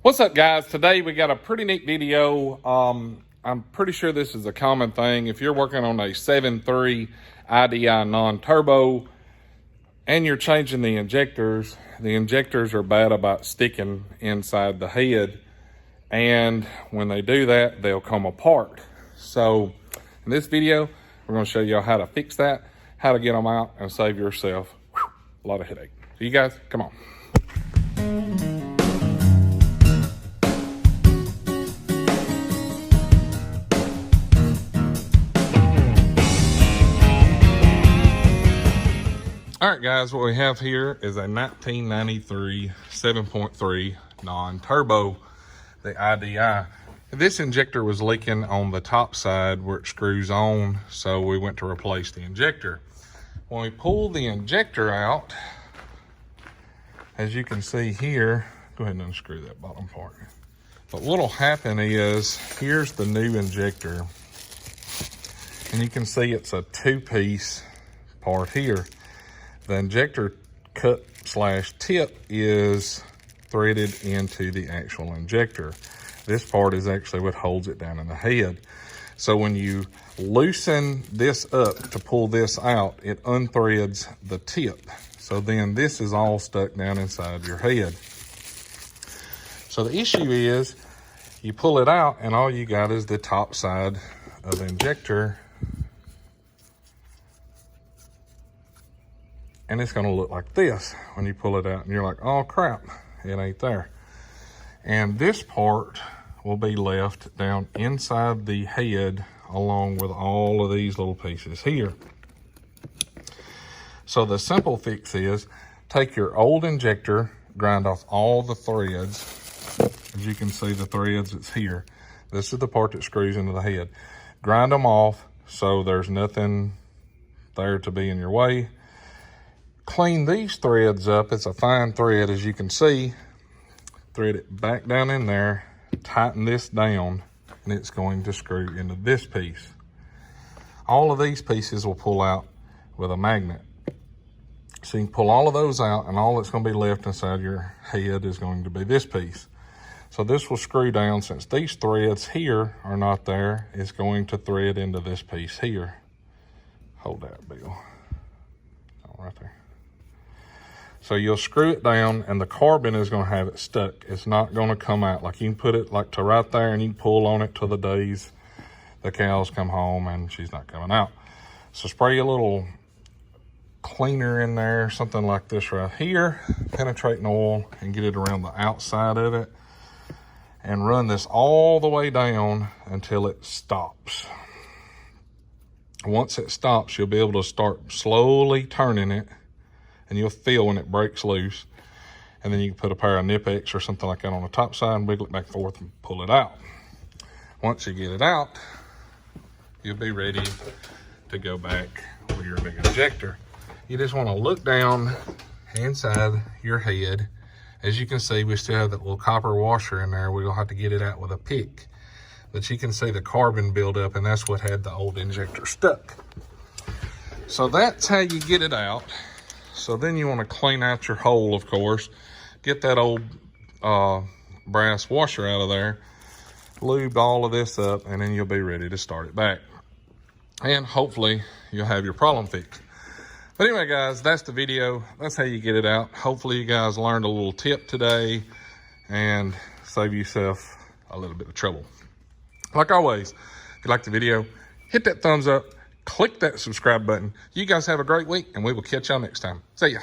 What's up, guys? Today we got a pretty neat video. I'm pretty sure this is a common thing. If you're working on a 7.3 IDI Non Turbo and you're changing the injectors are bad about sticking inside the head. And when they do that, they'll come apart. So in this video, we're going to show y'all how to fix that, how to get them out and save yourself a lot of headache. So you guys, come on. All right, guys, what we have here is a 1993 7.3 non-turbo, the IDI. This injector was leaking on the top side where it screws on, so we went to replace the injector. When we pull the injector out, as you can see here, go ahead and unscrew that bottom part. But what'll happen is, here's the new injector, and you can see it's a two-piece part here. The injector cup / tip is threaded into the actual injector. This part is actually what holds it down in the head. So when you loosen this up to pull this out, it unthreads the tip. So then this is all stuck down inside your head. So the issue is you pull it out and all you got is the top side of the injector. And it's gonna look like this when you pull it out and you're like, oh crap, it ain't there. And this part will be left down inside the head along with all of these little pieces here. So the simple fix is take your old injector, grind off all the threads. As you can see, the threads that's here. This is the part that screws into the head. Grind them off so there's nothing there to be in your way. Clean these threads up. It's a fine thread, as you can see. Thread it back down in there, tighten this down, and it's going to screw into this piece. All of these pieces will pull out with a magnet. So you can pull all of those out, and all that's going to be left inside your head is going to be this piece. So this will screw down. Since these threads here are not there, it's going to thread into this piece here. Hold that, Bill. Oh, right there. So you'll screw it down and the carbon is going to have it stuck. It's not going to come out. Like you can put it like to right there and you can pull on it till the days the cows come home and she's not coming out. So spray a little cleaner in there, something like this right here, penetrating oil, and get it around the outside of it and run this all the way down until it stops. Once it stops, you'll be able to start slowly turning it. And you'll feel when it breaks loose. And then you can put a pair of Knipex or something like that on the top side and wiggle it back and forth and pull it out. Once you get it out, you'll be ready to go back with your big injector. You just want to look down inside your head. As you can see, we still have that little copper washer in there. We'll have to get it out with a pick. But you can see the carbon buildup, and that's what had the old injector stuck. So that's how you get it out. So then you want to clean out your hole, of course. Get that old brass washer out of there. Lube all of this up, and then you'll be ready to start it back. And hopefully you'll have your problem fixed. But anyway, guys, that's the video. That's how you get it out. Hopefully you guys learned a little tip today and save yourself a little bit of trouble. Like always, if you like the video, hit that thumbs up. Click that subscribe button. You guys have a great week, and we will catch y'all next time. See ya.